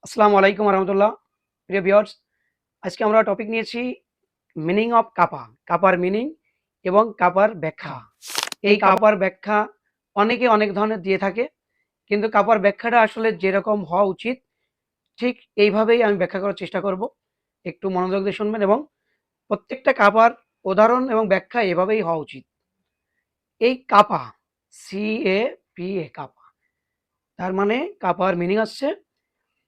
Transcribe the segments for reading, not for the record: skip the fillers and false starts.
আসসালামু আলাইকুম রহমতুল্লাহ। প্রিয় ভিউয়ার্স, আজকে আমরা টপিক নিয়েছি মিনিং অফ কাপা, কাপার মিনিং এবং কাপার ব্যাখ্যা। এই কাপার ব্যাখ্যা অনেকে অনেক ধরনের দিয়ে থাকে, কিন্তু কাপার ব্যাখ্যাটা আসলে যেরকম হওয়া উচিত ঠিক এইভাবেই আমি ব্যাখ্যা করার চেষ্টা করব। একটু মনোযোগ দিয়ে শুনবেন এবং প্রত্যেকটা কাপার উদাহরণ এবং ব্যাখ্যা এভাবেই হওয়া উচিত। এই কাপা, CAPA, কাপা, তার মানে কাপার মিনিং হচ্ছে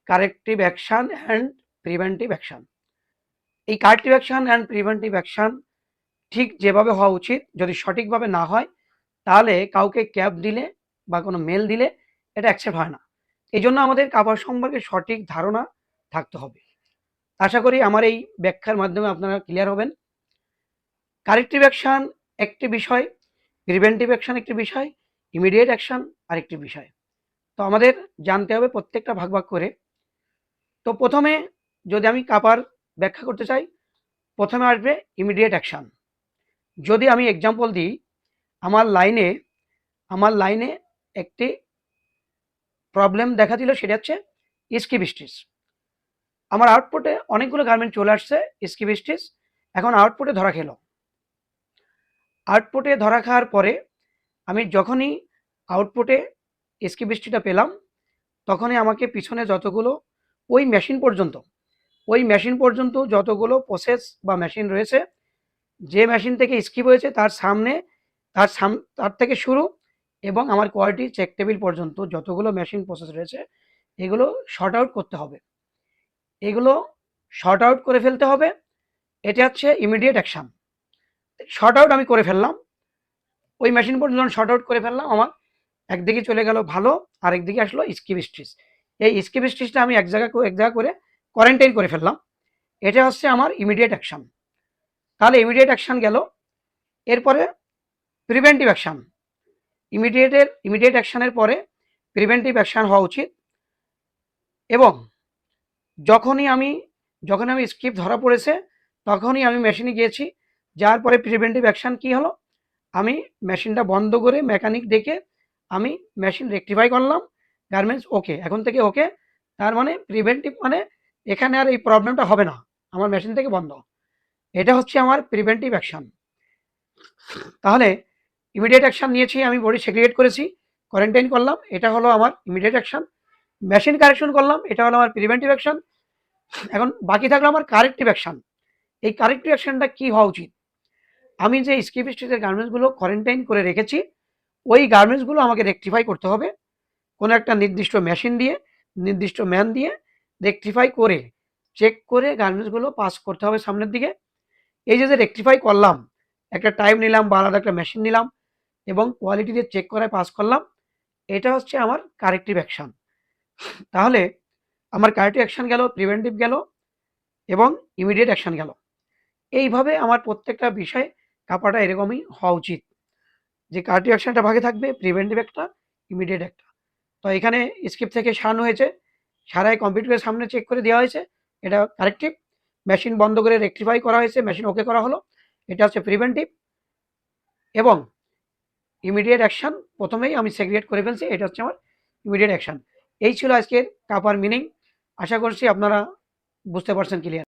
corrective action and preventive action. এই corrective action and preventive action ঠিক যেভাবে হওয়া উচিত যদি সঠিকভাবে না হয়, তাহলে কাউকে ক্যাব দিলে বা কোনো মেল দিলে এটা অ্যাকসেপ্ট হয় না। এই জন্য আমাদের কাপড় সম্পর্কে সঠিক ধারণা থাকতে হবে। আশা করি আমার এই ব্যাখ্যার মাধ্যমে আপনারা ক্লিয়ার হবেন। কারেক্টিভ অ্যাকশন একটি বিষয়, প্রিভেন্টিভ অ্যাকশন একটি বিষয়, ইমিডিয়েট অ্যাকশন আরেকটি বিষয়। তো আমাদের জানতে হবে প্রত্যেকটা ভাগ ভাগ করে। তো প্রথমে যদি আমি কাপার ব্যাখ্যা করতে চাই, প্রথমে আসবে ইমিডিয়েট অ্যাকশন। যদি আমি এক্সাম্পল দিই, আমার লাইনে একটি প্রবলেম দেখা দিল, সেটা হচ্ছে স্কিপ স্টিচ। আমার আউটপুটে অনেকগুলো গার্মেন্ট চলে আসছে স্কিপ স্টিচ, এখন আউটপুটে ধরা খেলো। আউটপুটে ধরা খাওয়ার পরে আমি যখনই আউটপুটে স্কিপ স্টিচটা পেলাম, তখনই আমাকে পিছনে যতগুলো ওই মেশিন পর্যন্ত যতগুলো প্রসেস বা মেশিন রয়েছে, যে মেশিন থেকে স্কিপ হয়েছে তার সামনে, তার থেকে শুরু এবং আমার কোয়ালিটি চেক টেবিল পর্যন্ত যতগুলো মেশিন প্রসেস রয়েছে, এগুলো শর্ট আউট করতে হবে। এগুলো শর্ট আউট করে ফেলতে হবে। এটা হচ্ছে ইমিডিয়েট অ্যাকশন। শর্ট আউট আমি করে ফেললাম, ওই মেশিন পর্যন্ত যখন শর্ট আউট করে ফেললাম, আমার একদিকে চলে গেল ভালো, আরেকদিকে আসলো স্কিপ স্টিচ। এই স্কিপ স্টিচটা আমি এক জায়গা করে কোয়ারেন্টাইন করে ফেললাম। এটা হচ্ছে আমার ইমিডিয়েট অ্যাকশন। তাহলে ইমিডিয়েট অ্যাকশন গেল। এরপরে প্রিভেন্টিভ অ্যাকশন। ইমিডিয়েট অ্যাকশনের পরে প্রিভেন্টিভ অ্যাকশন হওয়া উচিত। এবং যখনই আমি স্কিপ ধরা পড়েছে, তখনই আমি মেশিনে গিয়েছি। যার পরে প্রিভেন্টিভ অ্যাকশন কি হলো, আমি মেশিনটা বন্ধ করে মেকানিক ডেকে আমি মেশিন রেকটিফাই করলাম। গার্মেন্টস ওকে, এখন থেকে ওকে। তার মানে প্রিভেন্টিভ মানে এখানে আর এই প্রবলেমটা হবে না, আমার মেশিন থেকে বন্ধ। এটা হচ্ছে আমার প্রিভেন্টিভ অ্যাকশন। তাহলে ইমিডিয়েট অ্যাকশন নিয়েছি, আমি বডি সেগ্রিগেট করেছি, কোয়ারেন্টাইন করলাম, এটা হলো আমার ইমিডিয়েট অ্যাকশন। মেশিন কারেকশন করলাম, এটা হলো আমার প্রিভেন্টিভ অ্যাকশন। এখন বাকি থাকলো আমার কারেক্টিভ অ্যাকশন। এই কারেক্টিভ অ্যাকশনটা কি হওয়া উচিত? আমি যে স্কিপ স্টিচের গার্মেন্টসগুলো কোয়ারেন্টাইন করে রেখেছি, ওই গার্মেন্টসগুলো আমাকে রেকটিফাই করতে হবে। কোনো একটা নির্দিষ্ট মেশিন দিয়ে, নির্দিষ্ট ম্যান দিয়ে রেকটিফাই করে, চেক করে গার্মেন্টসগুলো পাস করতে হবে সামনের দিকে। এই যে রেকটিফাই করলাম, একটা টাইম নিলাম বা আলাদা একটা মেশিন নিলাম এবং কোয়ালিটি দিয়ে চেক করায় পাস করলাম, এটা হচ্ছে আমার কারেক্টিভ অ্যাকশন। তাহলে আমার কারেক্টিভ অ্যাকশন গেল, প্রিভেন্টিভ গেল এবং ইমিডিয়েট অ্যাকশন গেল। এইভাবে আমার প্রত্যেকটা বিষয় কাপাটা এরকমই হওয়া উচিত, যে কারেক্টিভ অ্যাকশনটা ভাগে থাকবে, প্রিভেন্টিভ একটা, ইমিডিয়েট একটা। তো এখানে স্কিপ থেকে সারানো হয়েছে, সারাই কম্পিউটারের সামনে চেক করে দেওয়া হয়েছে, এটা কারেক্টিভ। মেশিন বন্ধ করে রেকটিফাই করা হয়েছে, মেশিন ওকে করা হলো, এটা হচ্ছে প্রিভেন্টিভ। এবং ইমিডিয়েট অ্যাকশন প্রথমেই আমি সেগ্রিগেট করে ফেলছি, এটা হচ্ছে আমার ইমিডিয়েট অ্যাকশন। এই ছিল আজকের কাপার মিনিং। আশা করছি আপনারা বুঝতে পারছেন ক্লিয়ার।